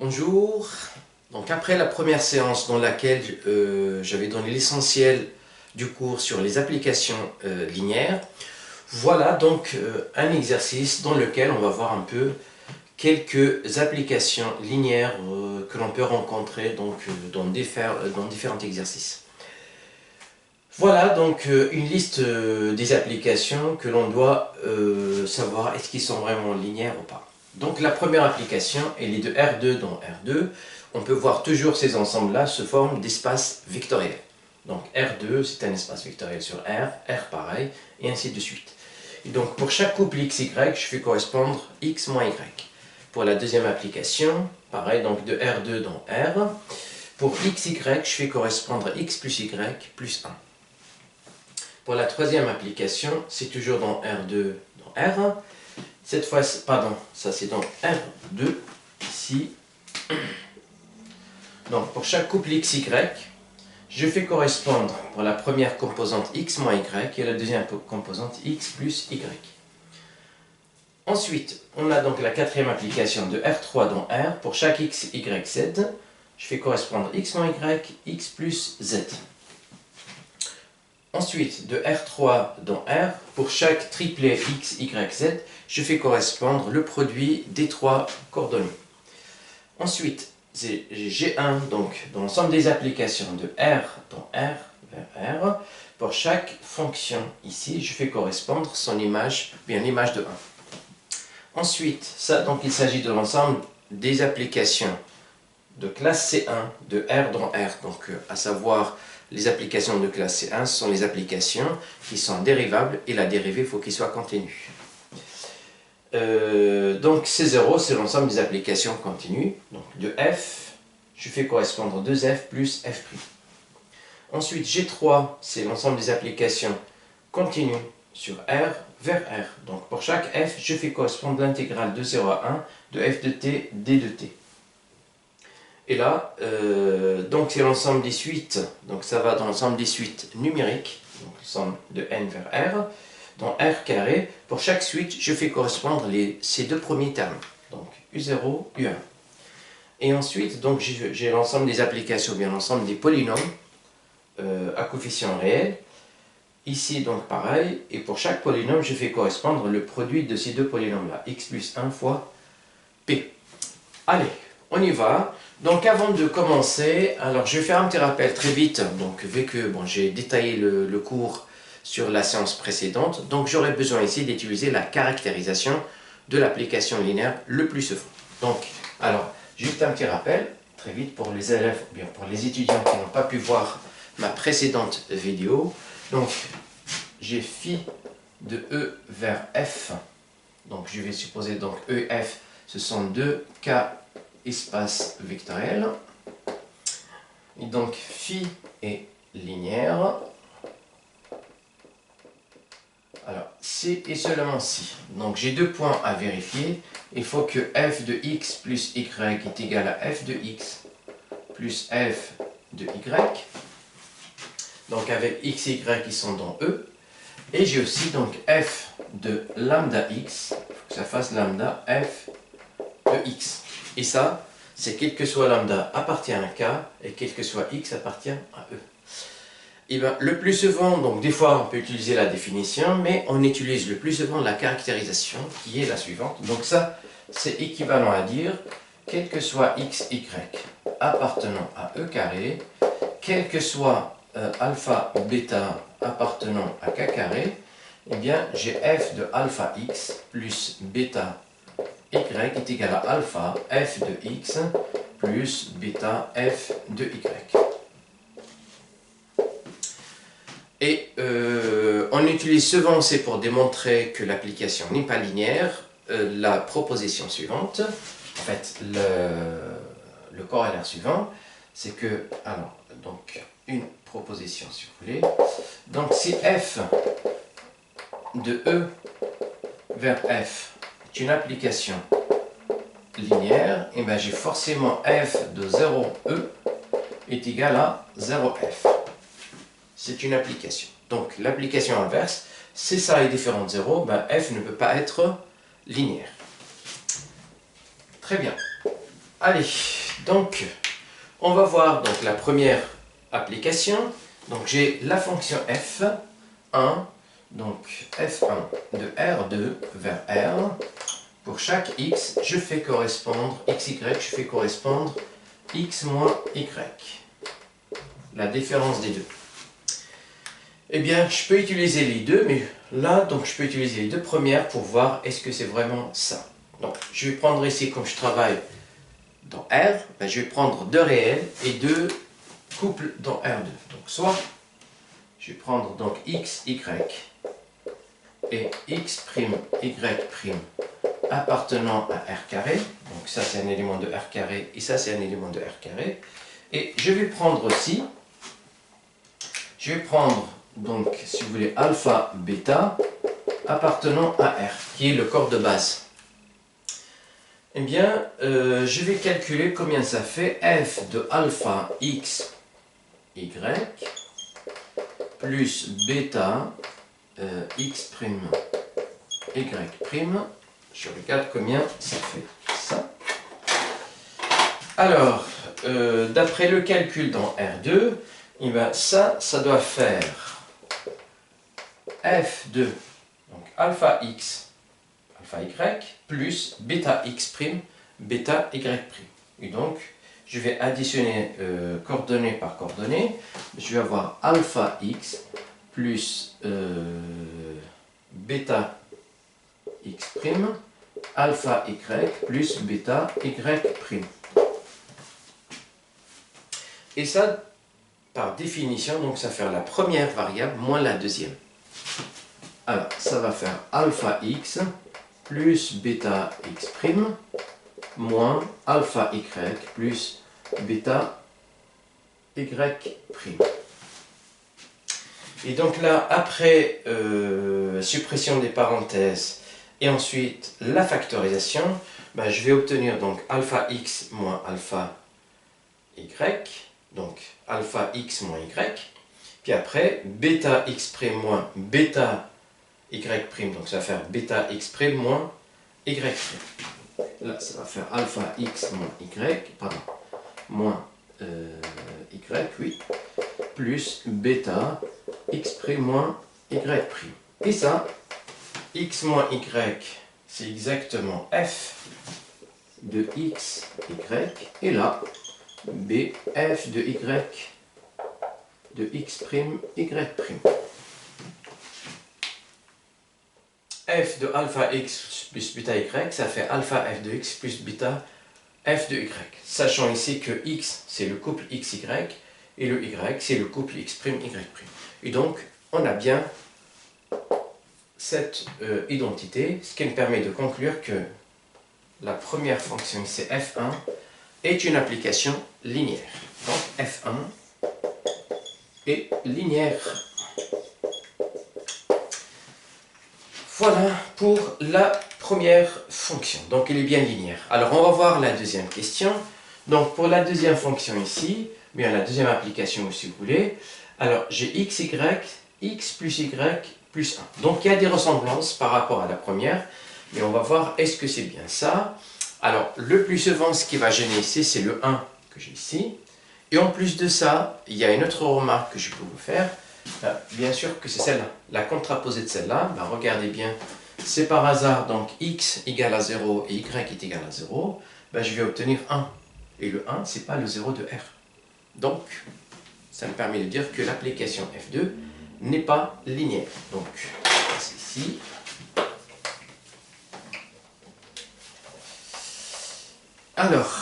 Bonjour. Donc après la première séance dans laquelle j'avais donné l'essentiel du cours sur les applications linéaires, voilà donc un exercice dans lequel on va voir un peu quelques applications linéaires que l'on peut rencontrer donc, dans différents exercices. Voilà donc une liste des applications que l'on doit savoir est-ce qu'ils sont vraiment linéaires ou pas. Donc la première application, elle est de R2 dans R2. On peut voir toujours ces ensembles-là se forment d'espaces vectoriels. Donc R2, c'est un espace vectoriel sur R, R pareil, et ainsi de suite. Et donc pour chaque couple XY, je fais correspondre X moins Y. Pour la deuxième application, pareil, donc de R2 dans R. Pour XY, je fais correspondre X plus Y plus 1. Pour la troisième application, c'est toujours dans R2 dans R. Cette fois, pardon, ça c'est dans R2, ici. Donc pour chaque couple XY, je fais correspondre pour la première composante X moins Y et la deuxième composante X plus Y. Ensuite, on a donc la quatrième application de R3 dans R. Pour chaque X, Y, Z, je fais correspondre X moins Y, X plus Z. Ensuite, de R3 dans R, pour chaque triplet X, Y, Z, je fais correspondre le produit des trois coordonnées. Ensuite, j'ai G1, donc dans l'ensemble des applications de R dans R vers R, pour chaque fonction ici, je fais correspondre son image, bien l'image de 1. Ensuite, ça, donc il s'agit de l'ensemble des applications de classe C1 de R dans R, donc à savoir les applications de classe C1 sont les applications qui sont dérivables et la dérivée, il faut qu'il soit continue. Donc C0, c'est l'ensemble des applications continues. Donc de F, je fais correspondre 2F plus F'. Ensuite, G3, c'est l'ensemble des applications continues sur R vers R. Donc pour chaque F, je fais correspondre l'intégrale de 0 à 1 de F de T, D de T. Et là, donc c'est l'ensemble des suites, donc ça va dans l'ensemble des suites numériques, donc l'ensemble de N vers R, dans R carré, pour chaque suite, je fais correspondre ces deux premiers termes, donc U0, U1. Et ensuite, donc j'ai l'ensemble des applications, bien l'ensemble des polynômes à coefficients réels, ici donc pareil, et pour chaque polynôme, je fais correspondre le produit de ces deux polynômes-là, x plus 1 fois P. Allez, on y va. Donc avant de commencer, alors je vais faire un petit rappel très vite, donc vu que bon, j'ai détaillé le cours sur la séance précédente, donc j'aurai besoin ici d'utiliser la caractérisation de l'application linéaire le plus souvent. Donc, alors, juste un petit rappel, très vite pour les élèves, bien pour les étudiants qui n'ont pas pu voir ma précédente vidéo. Donc, j'ai phi de E vers F, donc je vais supposer donc EF, ce sont deux cas espace vectoriel. Et donc phi est linéaire. Alors, si et seulement si. Donc j'ai deux points à vérifier. Il faut que f de x plus y est égal à f de x plus f de y. Donc avec x et y qui sont dans E. Et j'ai aussi donc f de lambda x. Il faut que ça fasse lambda f de x. Et ça, c'est quel que soit lambda appartient à un K et quel que soit x appartient à E. Et bien, le plus souvent, donc des fois on peut utiliser la définition, mais on utilise le plus souvent la caractérisation qui est la suivante. Donc ça, c'est équivalent à dire quel que soit x, y appartenant à E carré, quel que soit alpha ou bêta appartenant à K carré, eh bien j'ai f de alpha x plus bêta y est égal à alpha f de x plus bêta f de y. Et on utilise souvent, c'est pour démontrer que l'application n'est pas linéaire, la proposition suivante, en fait le corollaire suivant, c'est que, alors, donc une proposition si vous voulez, donc si f de E vers F est une application linéaire, et bien j'ai forcément f de 0e est égal à 0f. C'est une application. Donc l'application inverse, si ça est différent de 0, f ne peut pas être linéaire. Très bien. Allez, donc, on va voir donc, la première application. Donc, j'ai la fonction f1, donc f1 de R2 vers R. Pour chaque x, je fais correspondre, xy, je fais correspondre x moins y. La différence des deux. Eh bien, je peux utiliser les deux, mais là, donc, je peux utiliser les deux premières pour voir est-ce que c'est vraiment ça. Donc, je vais prendre ici, comme je travaille dans R, ben, je vais prendre deux réels et deux couples dans R2. Donc, soit, je vais prendre donc x, y et x', y' appartenant à R carré. Donc, ça, c'est un élément de R carré et ça, c'est un élément de R carré. Et je vais prendre aussi, je vais prendre, donc, si vous voulez, alpha, bêta, appartenant à R, qui est le corps de base. Eh bien, je vais calculer combien ça fait f de alpha x, y, plus bêta, x', y'. Je regarde combien ça fait ça. Alors, d'après le calcul dans R2, eh bien, ça doit faire f de donc, alpha x, alpha y, plus bêta x', bêta y'. Et donc, je vais additionner coordonnées par coordonnées. Je vais avoir alpha x plus bêta x', alpha y plus bêta y'. Et ça, par définition, donc ça fait la première variable moins la deuxième. Alors, ça va faire alpha x plus bêta x' moins alpha y plus bêta y'. Et donc là, après suppression des parenthèses et ensuite la factorisation, ben, je vais obtenir donc alpha x moins alpha y, donc alpha x moins y, puis après bêta x' moins bêta y', donc ça va faire bêta x' moins y'. Là, ça va faire alpha x moins y, pardon, moins y, oui, plus bêta x' moins y'. Et ça, x moins y, c'est exactement f de x, y, et là, b, f de y, de x', y'. F de alpha x plus bêta y, ça fait alpha f de x plus bêta f de y. Sachant ici que x, c'est le couple xy, et le y, c'est le couple x', y'. Et donc, on a bien cette identité, ce qui me permet de conclure que la première fonction, c'est f1, est une application linéaire. Donc, f1 est linéaire. Voilà pour la première fonction. Donc, elle est bien linéaire. Alors, on va voir la deuxième question. Donc, pour la deuxième fonction ici, bien la deuxième application si vous voulez. Alors, j'ai x, y, x plus y plus 1. Donc, il y a des ressemblances par rapport à la première. Mais on va voir, est-ce que c'est bien ça? Alors, le plus souvent, ce qui va gêner ici, c'est le 1 que j'ai ici. Et en plus de ça, il y a une autre remarque que je peux vous faire. Bien sûr que c'est celle-là, la contraposée de celle-là. Ben, regardez bien, c'est par hasard, donc x égale à 0 et y est égal à 0. Ben, je vais obtenir 1. Et le 1, ce n'est pas le 0 de R. Donc, ça me permet de dire que l'application F2 n'est pas linéaire. Donc, c'est ici. Alors,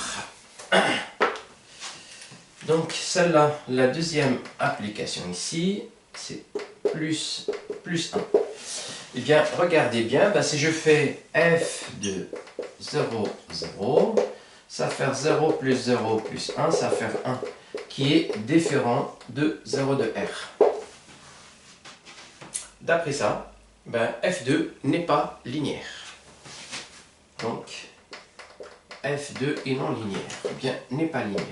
donc celle-là, la deuxième application ici, c'est plus 1. Eh bien, regardez bien, ben, si je fais f de 0, 0, ça va faire 0 plus 0 plus 1, ça va faire 1, qui est différent de 0 de R. D'après ça, ben, F2 n'est pas linéaire. Donc, F2 est non linéaire, eh bien, n'est pas linéaire.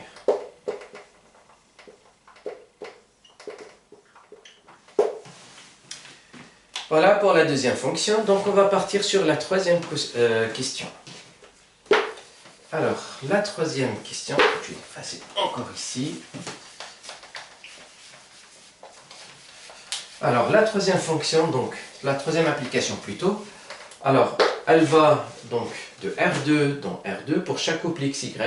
Voilà pour la deuxième fonction. Donc, on va partir sur la troisième question. Alors, la troisième question, je vais effacer encore ici. Alors, la troisième fonction, donc, la troisième application plutôt, alors, elle va donc de R2 dans R2, pour chaque couple XY,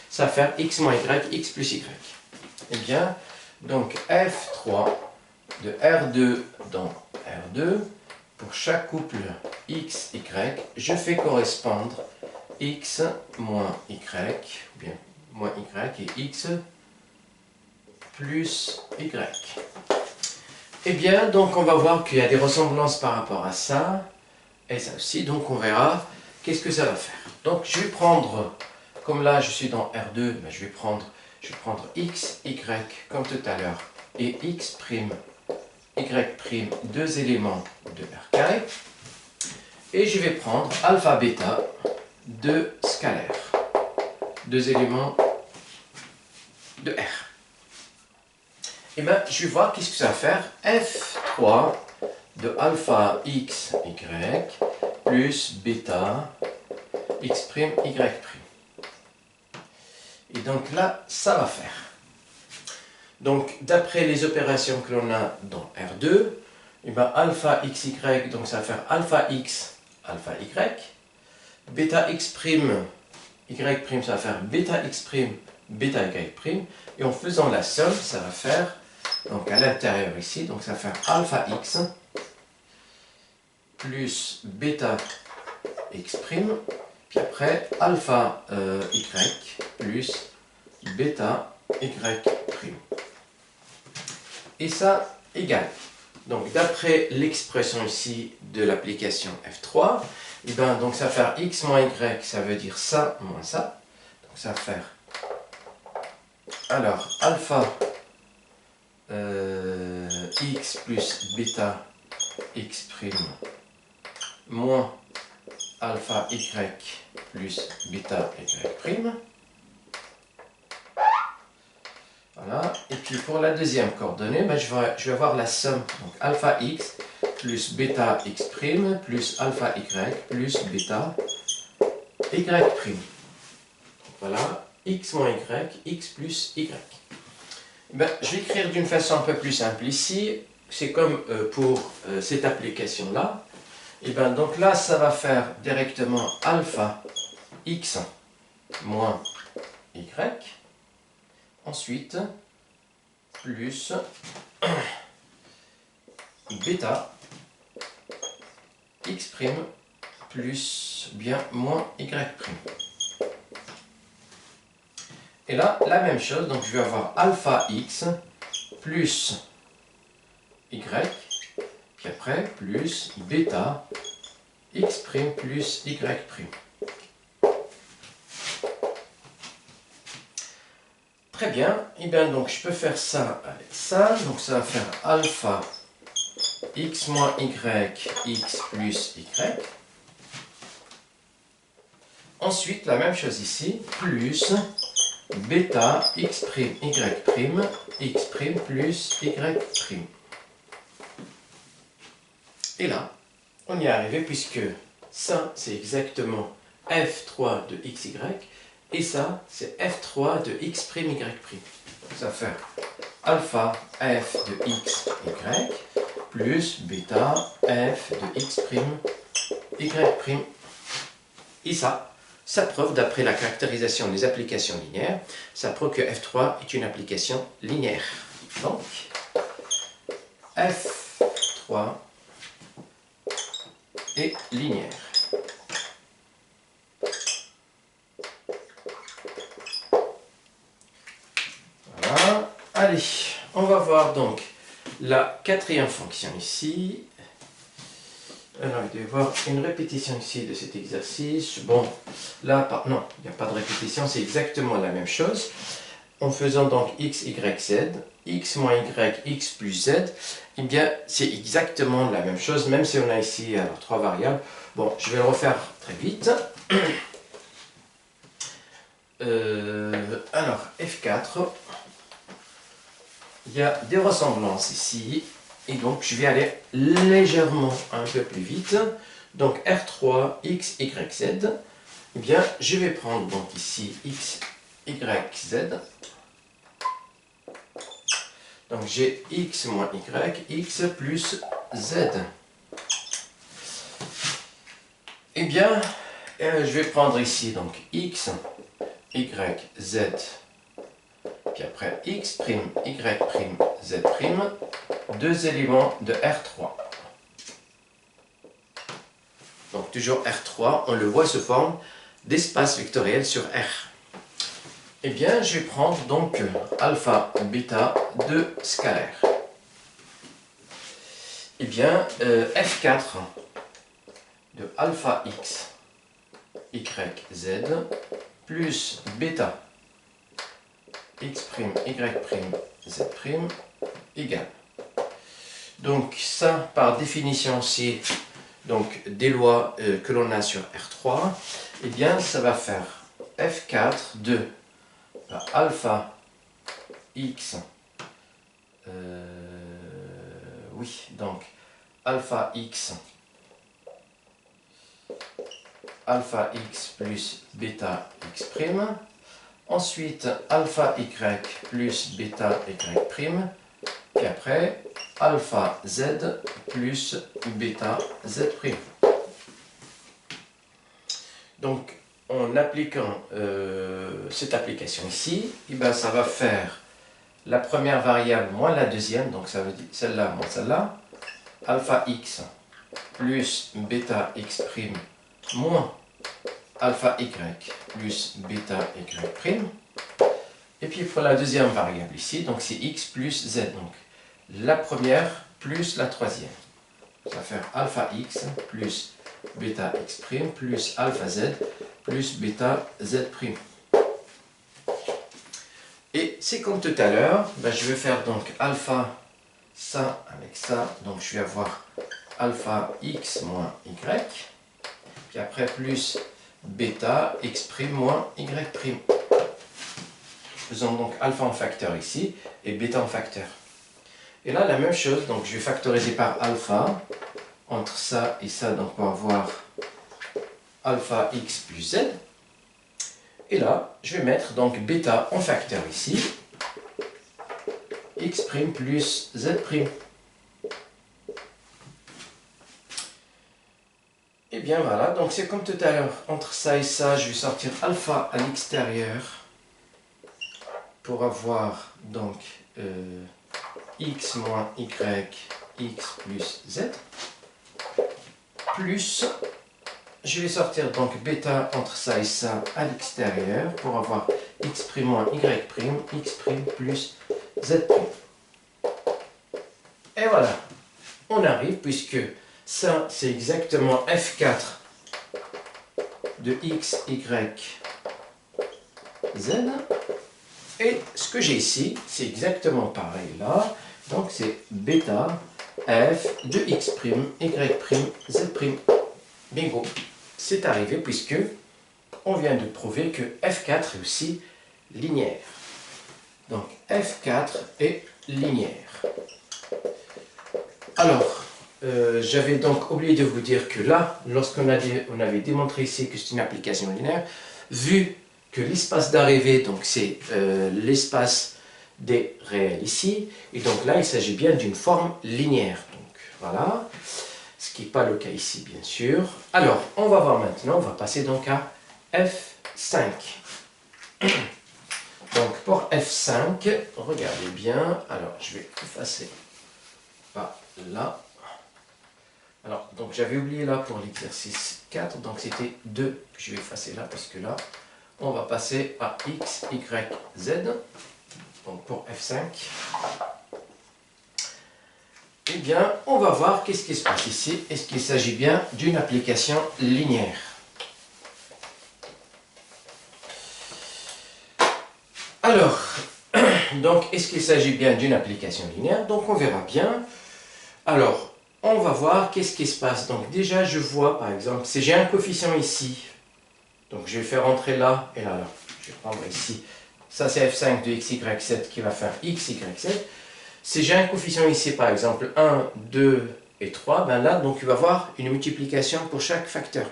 ça va faire X moins Y, X plus Y. Eh bien, donc F3 de R2 dans R2, pour chaque couple X, Y, je fais correspondre X moins Y, ou bien moins Y et X plus Y. Eh bien, donc on va voir qu'il y a des ressemblances par rapport à ça, et ça aussi, donc on verra qu'est-ce que ça va faire. Donc je vais prendre, comme là je suis dans R2, ben, je vais prendre X, Y comme tout à l'heure, et X', Y', deux éléments de R carré, et je vais prendre alpha, bêta, deux scalaires, deux éléments de R. Et bien, je vais voir qu'est-ce que ça va faire. F3 de alpha x, y, plus bêta, x', y'. Et donc là, ça va faire. Donc, d'après les opérations que l'on a dans R2, et bien alpha xy, donc ça va faire alpha x, alpha y. Bêta x', y', ça va faire bêta x', bêta y'. Et en faisant la somme, ça va faire, donc à l'intérieur ici, donc ça va faire alpha x plus bêta x', puis après alpha y plus bêta y'. Et ça égale. Donc d'après l'expression ici de l'application F3, et ben, donc ça va faire x moins y, ça veut dire ça moins ça. Donc ça va faire, alors alpha x plus bêta x' moins alpha y plus bêta y'. Voilà. Et puis pour la deuxième coordonnée, ben je vais avoir la somme. Donc alpha x plus bêta x' plus alpha y plus bêta y'. Voilà, x moins y, x plus y. Ben, je vais écrire d'une façon un peu plus simple ici. C'est comme pour cette application-là. Et ben, donc là, ça va faire directement alpha x moins y. Ensuite, plus bêta x' plus bien moins y'. Et là, la même chose, donc je vais avoir alpha x plus y, puis après plus bêta x' plus y'. Très bien, et bien donc je peux faire ça avec ça, donc ça va faire alpha x moins y, x plus y. Ensuite, la même chose ici, plus bêta x', y', x' plus y'. Et là, on y est arrivé puisque ça, c'est exactement f3 de xy, et ça, c'est f3 de x', y'. Donc ça va faire alpha f de x, y, plus bêta f de x', y'. Et ça prouve, d'après la caractérisation des applications linéaires, ça prouve que f3 est une application linéaire. Donc, f3 est linéaire. Voilà. Allez, on va voir donc la quatrième fonction ici. Alors, il doit y avoir une répétition ici de cet exercice. Bon, là, non, il n'y a pas de répétition, c'est exactement la même chose. En faisant donc x, y, z, x moins y, x plus z, eh bien, c'est exactement la même chose, même si on a ici alors, trois variables. Bon, je vais le refaire très vite. Alors, F4, il y a des ressemblances ici. Et donc, je vais aller légèrement un peu plus vite. Donc, R3, X, Y, Z. eh bien, je vais prendre donc ici x, y, z. Donc j'ai x moins y, x plus z. Eh bien, je vais prendre ici donc x, y, z, puis après x', y', z', deux éléments de R3. Donc toujours R3, on le voit sous forme d'espace vectoriel sur R. Eh bien, je vais prendre donc alpha, bêta de scalaire. Eh bien, F4 de alpha x, y, z, plus bêta x', y', z' égale. Donc ça, par définition, c'est donc des lois que l'on a sur R3. Eh bien, ça va faire F4 de alpha x, oui, donc alpha x plus bêta x', ensuite alpha y plus bêta y', puis après alpha z plus bêta z'. Donc en appliquant cette application ici, eh ben, ça va faire la première variable moins la deuxième, donc ça veut dire celle-là moins celle-là, alpha x plus bêta x' moins alpha y plus bêta y'. Et puis pour la deuxième variable ici, donc c'est x plus z, donc la première plus la troisième. Ça va faire alpha x plus bêta x' plus alpha z plus bêta z'. Et c'est comme tout à l'heure, ben je vais faire donc alpha, ça avec ça, donc je vais avoir alpha x moins y, puis après plus bêta x' moins y'. Faisons donc alpha en facteur ici et bêta en facteur. Et là, la même chose, donc je vais factoriser par alpha, entre ça et ça, donc on va avoir alpha x plus z. Et là, je vais mettre donc bêta en facteur ici, x' plus z'. Et bien voilà, donc c'est comme tout à l'heure, entre ça et ça, je vais sortir alpha à l'extérieur pour avoir donc x moins y, x plus z, plus, je vais sortir donc bêta entre ça et ça à l'extérieur pour avoir x' moins y', x' plus z'. Et voilà, on arrive puisque ça c'est exactement F4 de x, y, z. Et ce que j'ai ici, c'est exactement pareil là. Donc c'est bêta f de x', y', z'. Bingo, c'est arrivé puisque on vient de prouver que F4 est aussi linéaire. Donc F4 est linéaire. Alors, j'avais donc oublié de vous dire que là, lorsqu'on avait démontré ici que c'est une application linéaire, vu que l'espace d'arrivée, donc c'est l'espace des réels ici, et donc là il s'agit bien d'une forme linéaire. Donc voilà, ce qui n'est pas le cas ici bien sûr. Alors on va voir maintenant, on va passer donc à F5. Donc pour F5, regardez bien, alors je vais effacer pas là. Alors donc j'avais oublié là pour l'exercice 4, donc c'était 2, je vais effacer là parce que là, on va passer à x, y, z. Donc pour F5, eh bien, on va voir qu'est-ce qui se passe ici. Est-ce qu'il s'agit bien d'une application linéaire? Alors, donc, est-ce qu'il s'agit bien d'une application linéaire? Donc, on verra bien. Alors, on va voir qu'est-ce qui se passe. Donc, déjà, je vois, par exemple, si j'ai un coefficient ici, donc je vais faire entrer là et là, là. Je vais prendre ici. Ça, c'est F5 de x, y, z qui va faire x, y, z. Si j'ai un coefficient ici, par exemple, 1, 2 et 3, ben là, donc il va y avoir une multiplication pour chaque facteur.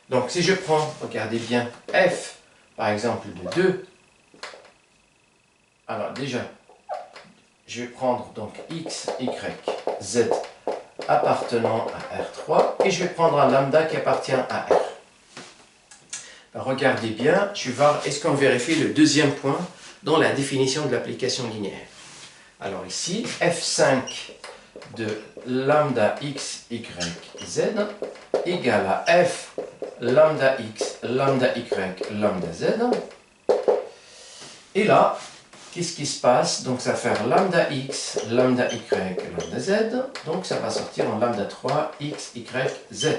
Donc si je prends, regardez bien, f par exemple de 2, alors déjà, je vais prendre donc x, y, z appartenant à R3 et je vais prendre un lambda qui appartient à R. Alors, regardez bien, je vais voir, est-ce qu'on vérifie le deuxième point dans la définition de l'application linéaire. Alors ici, f5 de lambda x, y, z égale à f lambda x, lambda y, lambda z. Et là, qu'est-ce qui se passe? Donc ça va faire lambda x, lambda y, lambda z. Donc ça va sortir en lambda 3, x, y, z.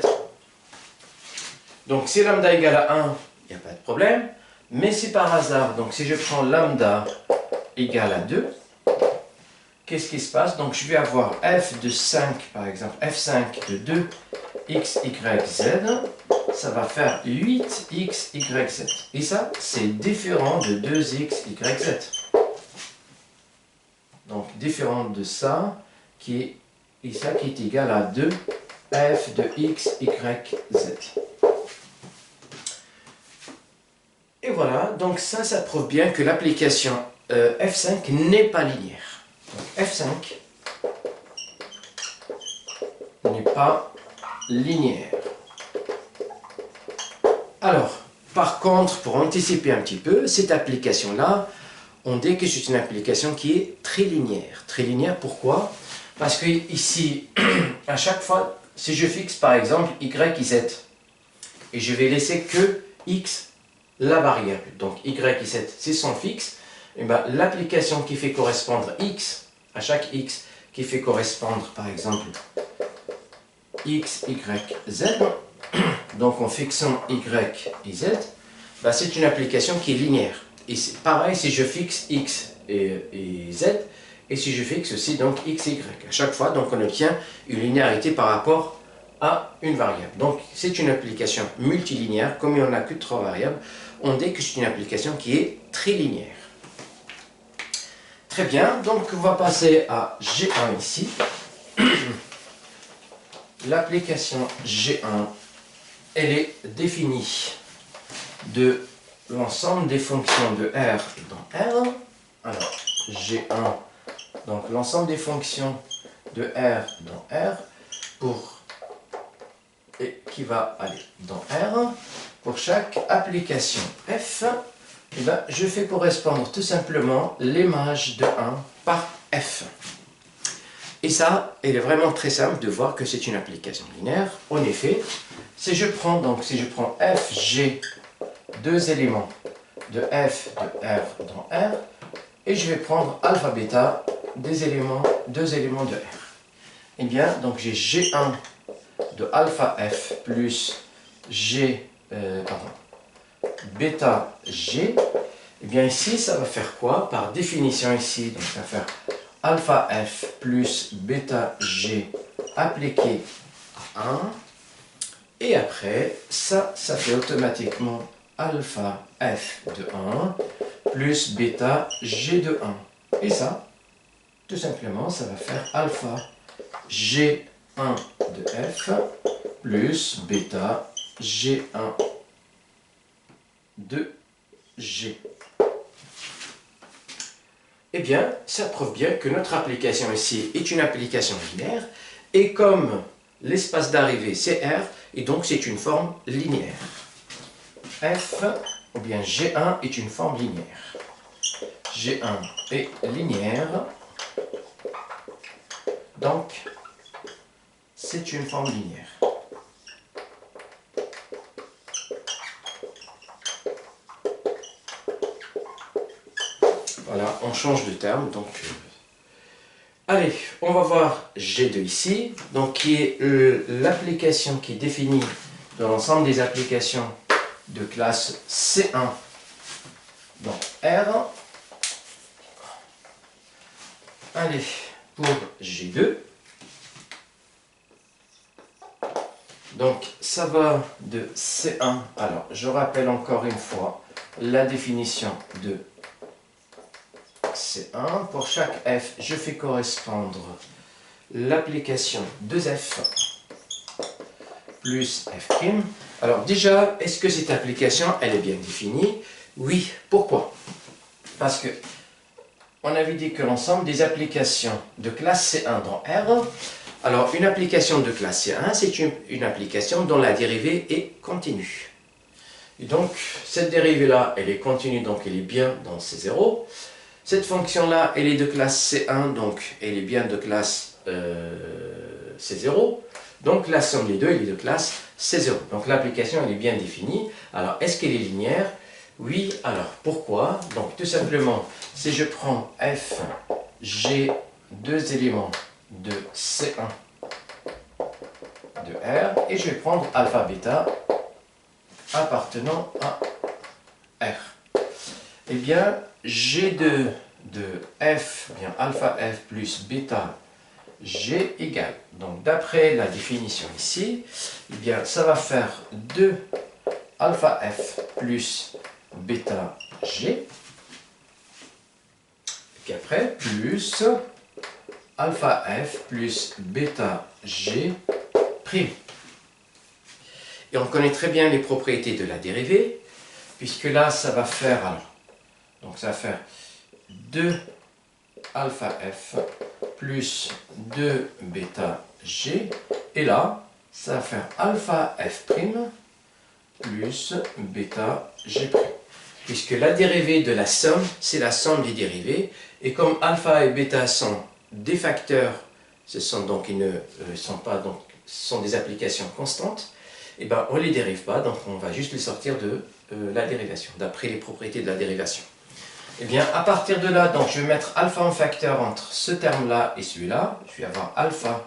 Donc si lambda égale à 1, il n'y a pas de problème. Mais si par hasard, donc si je prends lambda égale à 2, qu'est-ce qui se passe? Donc je vais avoir f de 5, par exemple, f5 de 2, x, y, z. Ça va faire 8x, y, z. Et ça, c'est différent de 2x, y, z. Donc, différent de ça, qui est égal à 2, f de x, y, z. Et voilà, donc ça prouve bien que l'application f5 n'est pas linéaire. Donc, f5 n'est pas linéaire. Alors, par contre, pour anticiper un petit peu, cette application-là, on dit que c'est une application qui est très linéaire. Très linéaire, pourquoi? Parce que ici, à chaque fois, si je fixe par exemple y et z, et je vais laisser que x, la variable, donc y et z, c'est son fixe, et ben, l'application qui fait correspondre x, à chaque x, qui fait correspondre par exemple x, y, z, donc en fixant y et z, ben, c'est une application qui est linéaire. Et c'est pareil si je fixe x et z, et si je fixe aussi donc x et y. À chaque fois, donc on obtient une linéarité par rapport à une variable. Donc c'est une application multilinéaire, comme il n'y en a que 3 variables, on dit que c'est une application qui est très linéaire. Très bien, donc on va passer à G1 ici. L'application G1, elle est définie de l'ensemble des fonctions de R dans R. Alors, G1, donc l'ensemble des fonctions de R dans R, et qui va aller dans R, pour chaque application F, et ben, je fais correspondre tout simplement l'image de 1 par F. Et ça, il est vraiment très simple de voir que c'est une application linéaire. En effet, si je prends F, G, deux éléments de F de R dans R, et je vais prendre alpha, bêta, deux éléments de R. Eh bien, donc j'ai G1 de alpha F plus bêta G. Eh bien ici, ça va faire quoi? Par définition ici, donc ça va faire alpha F plus bêta G appliqué à 1. Et après, ça fait automatiquement alpha F de 1 plus bêta G de 1. Et ça, tout simplement, ça va faire alpha G1 de F plus bêta G1 de G. Eh bien, ça prouve bien que notre application ici est une application linéaire, et comme l'espace d'arrivée c'est R, et donc c'est une forme linéaire. F, ou bien G1 est une forme linéaire. G1 est linéaire, donc c'est une forme linéaire. Voilà, on change de terme, donc... Allez, on va voir G2 ici, donc qui est l'application qui est définie dans l'ensemble des applications de classe C1 dans R. Allez, pour G2, donc ça va de C1, alors je rappelle encore une fois la définition de C1, pour chaque F, je fais correspondre l'application 2F plus f'. Alors déjà, est-ce que cette application, elle est bien définie? Oui. Pourquoi? Parce que on avait dit que l'ensemble des applications de classe C1 dans R, alors une application de classe C1, c'est une application dont la dérivée est continue. Et donc, cette dérivée-là, elle est continue, donc elle est bien dans C0. Cette fonction-là, elle est de classe C1, donc elle est bien de classe C0. Donc la somme des deux, elle est de classe C0. Donc l'application, elle est bien définie. Alors, est-ce qu'elle est linéaire? Oui. Alors, pourquoi? Donc tout simplement, si je prends f, j'ai deux éléments de C1 de R, et je vais prendre alpha, bêta appartenant à R. Eh bien, G2 de f, bien alpha f plus bêta G égale. Donc, d'après la définition ici, eh bien, ça va faire 2 alpha f plus bêta G. Et puis après, plus alpha f plus bêta G prime. Et on connaît très bien les propriétés de la dérivée, puisque là, ça va faire, alors, donc ça va faire 2 alpha f plus 2 bêta g, et là, ça va faire alpha f' plus bêta g'. Puisque la dérivée de la somme, c'est la somme des dérivées, et comme alpha et bêta sont des facteurs, ce sont donc, ils ne sont pas, donc, ce sont des applications constantes, et ben on ne les dérive pas, donc on va juste les sortir de la dérivation, d'après les propriétés de la dérivation. Et bien à partir de là, donc je vais mettre alpha en facteur entre ce terme-là et celui-là, je vais avoir alpha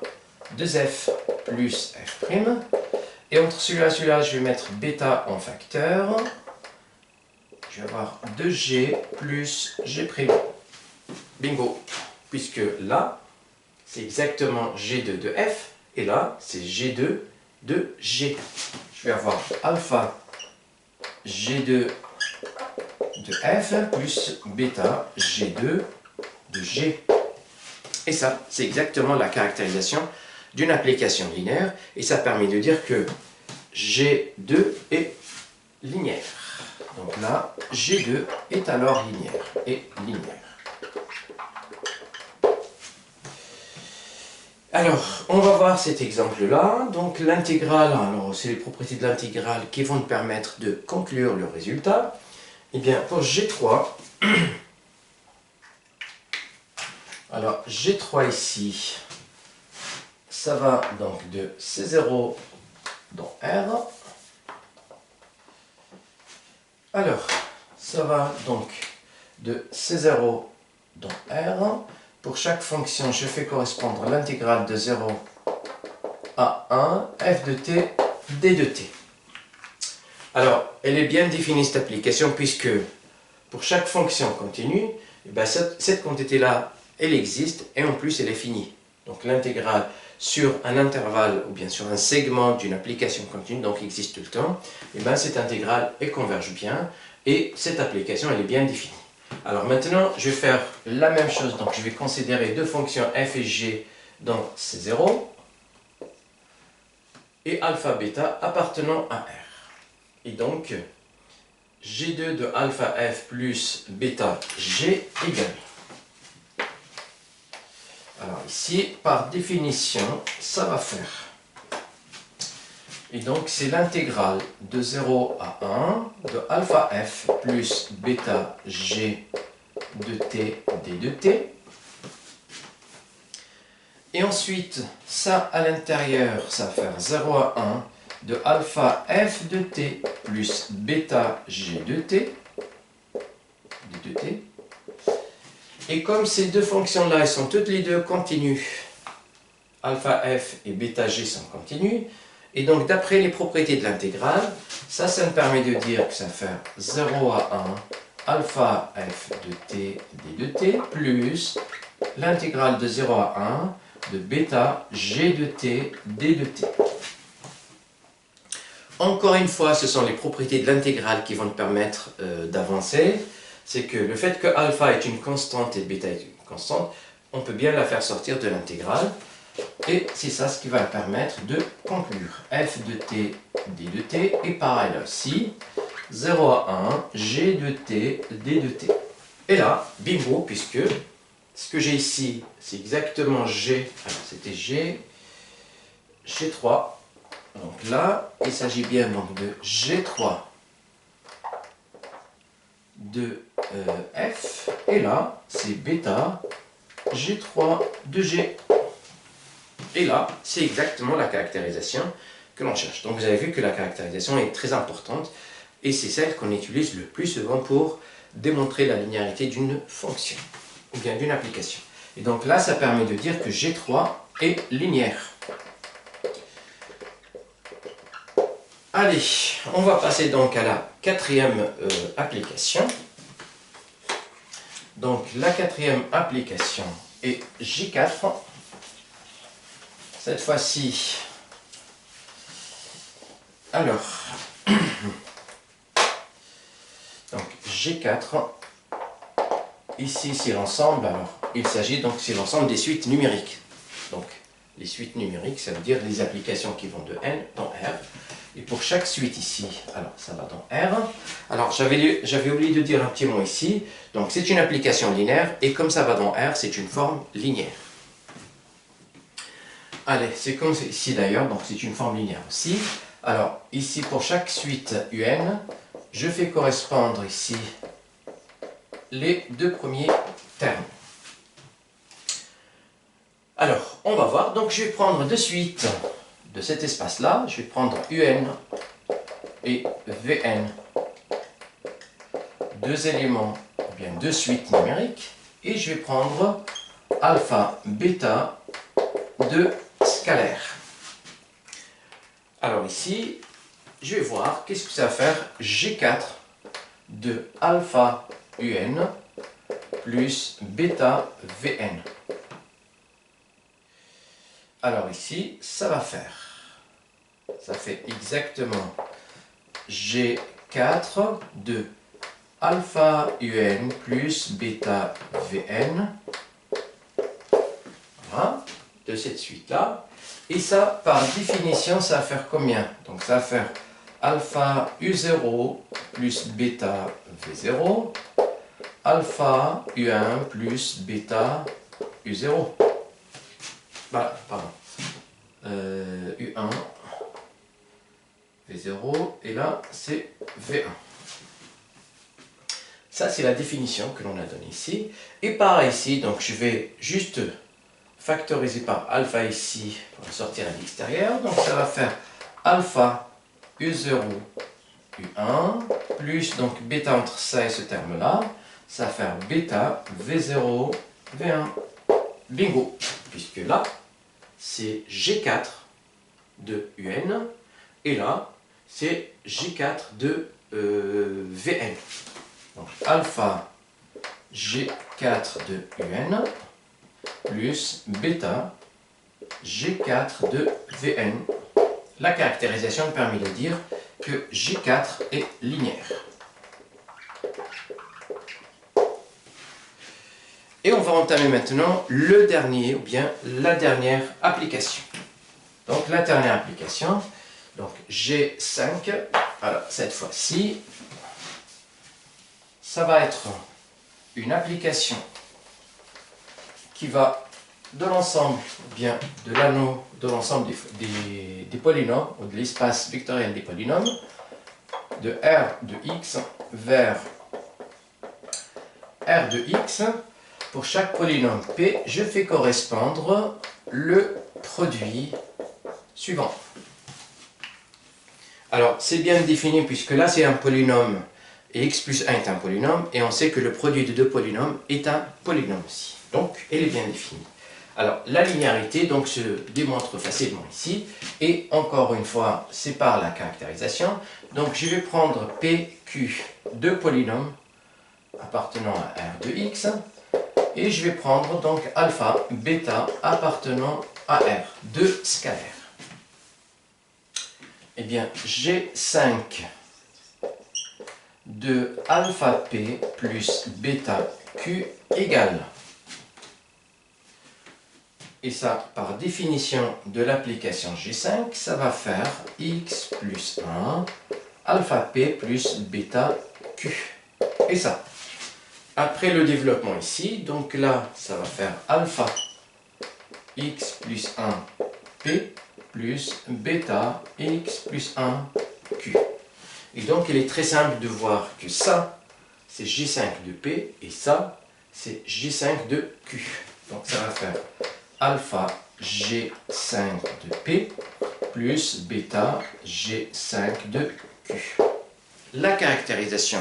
2f plus f', et entre celui-là et celui-là, je vais mettre bêta en facteur, je vais avoir 2g plus g'. Bingo! Puisque là, c'est exactement G2 de F, et là, c'est G2 de G. Je vais avoir alpha G2 de F plus bêta G2 de G. Et ça, c'est exactement la caractérisation d'une application linéaire, et ça permet de dire que G2 est linéaire. Donc là, G2 est alors linéaire. Alors, on va voir cet exemple-là. Donc l'intégrale, alors c'est les propriétés de l'intégrale qui vont nous permettre de conclure le résultat. Eh bien, pour G3, alors G3 ici, ça va donc de C0 dans R. Alors, ça va donc de C0 dans R. Pour chaque fonction, je fais correspondre l'intégrale de 0 à 1, f de t, d de t. Alors, elle est bien définie cette application, puisque pour chaque fonction continue, eh bien, cette quantité-là, elle existe, et en plus, elle est finie. Donc l'intégrale sur un intervalle, ou bien sur un segment d'une application continue, donc existe tout le temps, et bien cette intégrale, elle converge bien, et cette application, elle est bien définie. Alors maintenant, je vais faire la même chose, donc je vais considérer deux fonctions f et g dans C0, et alpha bêta appartenant à R. Et donc, G2 de alpha f plus bêta g égale. Alors ici, par définition, ça va faire. Et donc, c'est l'intégrale de 0 à 1 de alpha f plus bêta g de t d de t. Et ensuite, ça à l'intérieur, ça va faire 0 à 1 de alpha f de t plus bêta g de t, d de t. Et comme ces deux fonctions-là, elles sont toutes les deux continues, alpha f et bêta g sont continues, et donc d'après les propriétés de l'intégrale, ça me permet de dire que ça fait 0 à 1 alpha f de t d de t plus l'intégrale de 0 à 1 de bêta g de t d de t. Encore une fois, ce sont les propriétés de l'intégrale qui vont nous permettre d'avancer. C'est que le fait que alpha est une constante et bêta est une constante, on peut bien la faire sortir de l'intégrale. Et c'est ça ce qui va permettre de conclure. F de t, d de t, et pareil là aussi, 0 à 1, g de t, d de t. Et là, bingo, puisque ce que j'ai ici, c'est exactement g, alors c'était g3. Donc là, il s'agit bien donc de g3 de f, et là, c'est bêta g3 de g. Et là, c'est exactement la caractérisation que l'on cherche. Donc vous avez vu que la caractérisation est très importante, et c'est celle qu'on utilise le plus souvent pour démontrer la linéarité d'une fonction, ou bien d'une application. Et donc là, ça permet de dire que G3 est linéaire. Allez, on va passer donc à la quatrième application. Donc la quatrième application est J4. Cette fois-ci, alors, donc G4, ici c'est l'ensemble, alors il s'agit donc c'est l'ensemble des suites numériques. Donc les suites numériques, ça veut dire les applications qui vont de N dans R. Et pour chaque suite ici, alors ça va dans R. Alors j'avais oublié de dire un petit mot ici. Donc c'est une application linéaire, et comme ça va dans R, c'est une forme linéaire. Allez, c'est comme ici d'ailleurs, donc c'est une forme linéaire aussi. Alors ici pour chaque suite UN, je fais correspondre ici les deux premiers termes. Alors, on va voir. Donc je vais prendre de suite de cet espace-là, je vais prendre UN et VN, deux éléments, ou bien deux suites numériques, et je vais prendre alpha, bêta, de scalaire. Alors ici, je vais voir qu'est-ce que ça va faire G4 de alpha UN plus bêta VN. Alors ici, ça va faire, ça fait exactement G4 de alpha UN plus bêta VN. Voilà, de cette suite-là. Et ça, par définition, ça va faire combien? Donc ça va faire alpha U0 plus bêta V0, alpha U1 plus bêta U0. Voilà, pardon. U1, V0, et là c'est V1. Ça c'est la définition que l'on a donnée ici. Et par ici, donc je vais juste factoriser par alpha ici pour le sortir à l'extérieur. Donc ça va faire alpha U0, U1, plus donc bêta entre ça et ce terme-là. Ça va faire bêta V0, V1. Bingo! Puisque là, c'est G4 de UN, et là, c'est G4 de VN. Donc, alpha G4 de UN plus bêta G4 de VN. La caractérisation me permet de dire que G4 est linéaire. Et on va entamer maintenant le dernier, ou bien la dernière application. Donc la dernière application, donc G5, alors cette fois-ci, ça va être une application qui va de l'ensemble, bien de l'anneau, de l'ensemble des polynômes, ou de l'espace vectoriel des polynômes, de R de X vers R de X. Pour chaque polynôme P, je fais correspondre le produit suivant. Alors, c'est bien défini puisque là, c'est un polynôme et x plus 1 est un polynôme, et on sait que le produit de deux polynômes est un polynôme aussi. Donc, elle est bien définie. Alors, la linéarité donc, se démontre facilement ici, et encore une fois, c'est par la caractérisation. Donc, je vais prendre PQ, deux polynômes appartenant à R de X, et je vais prendre donc alpha, bêta appartenant à R, deux scalaires. Eh bien, G5 de alpha P plus bêta Q égale Et ça, par définition de l'application G5, ça va faire x plus 1, alpha p plus bêta q. Et ça, après le développement ici, donc là, ça va faire alpha x plus 1 p plus bêta x plus 1 q. Et donc, il est très simple de voir que ça, c'est G5 de P, et ça, c'est G5 de Q. Donc, ça va faire alpha G5 de P plus bêta G5 de Q. La caractérisation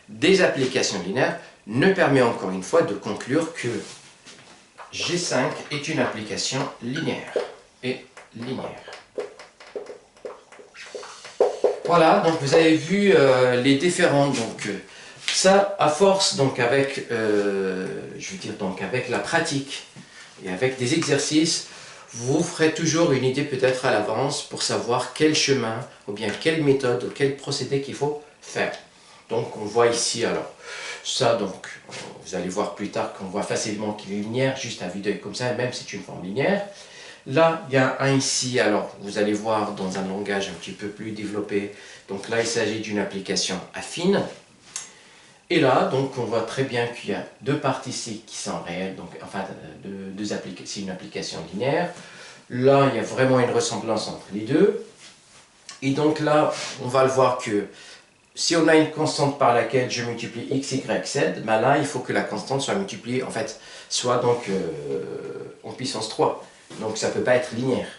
des applications linéaires ne permet encore une fois de conclure que G5 est une application linéaire et linéaire. Voilà, donc vous avez vu les différents, donc ça à force, donc avec, je veux dire donc avec la pratique et avec des exercices, vous ferez toujours une idée peut-être à l'avance pour savoir quel chemin ou bien quelle méthode ou quel procédé qu'il faut faire. Donc on voit ici alors ça, donc vous allez voir plus tard qu'on voit facilement qu'il est linéaire juste à vue d'œil comme ça, même si c'est une forme linéaire. Là, il y a un ici, alors vous allez voir dans un langage un petit peu plus développé. Donc là, il s'agit d'une application affine. Et là, donc on voit très bien qu'il y a deux parties ici qui sont réelles, donc enfin c'est une application linéaire. Là, il y a vraiment une ressemblance entre les deux. Et donc là, on va le voir que si on a une constante par laquelle je multiplie x, y, z, ben là, il faut que la constante soit multipliée, en fait, soit donc en puissance 3. Donc ça ne peut pas être linéaire.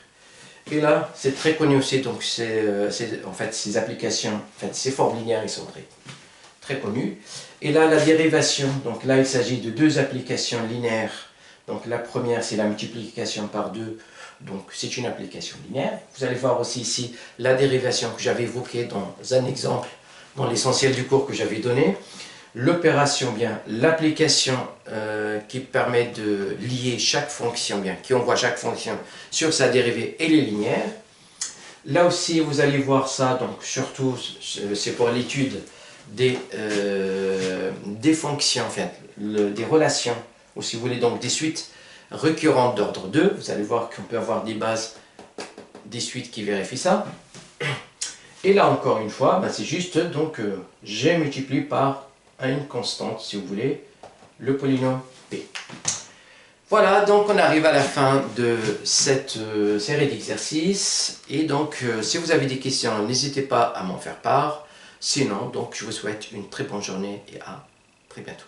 Et là, c'est très connu aussi, donc en fait, ces applications, en fait, ces formes linéaires, ils sont très connues. Et là, la dérivation, donc là, il s'agit de deux applications linéaires. Donc la première, c'est la multiplication par 2, donc c'est une application linéaire. Vous allez voir aussi ici la dérivation que j'avais évoquée dans un exemple, dans l'essentiel du cours que j'avais donné. L'opération, bien l'application qui permet de lier chaque fonction, bien qui envoie chaque fonction sur sa dérivée, et les linéaires. Là aussi, vous allez voir ça, donc surtout, c'est pour l'étude des fonctions, enfin, des relations, ou si vous voulez, donc des suites récurrentes d'ordre 2. Vous allez voir qu'on peut avoir des bases, des suites qui vérifient ça. Et là, encore une fois, ben, c'est juste, donc, j'ai multiplié par une constante, si vous voulez, le polynôme P. Voilà, donc on arrive à la fin de cette série d'exercices. Et donc, si vous avez des questions, n'hésitez pas à m'en faire part. Sinon, donc, je vous souhaite une très bonne journée et à très bientôt.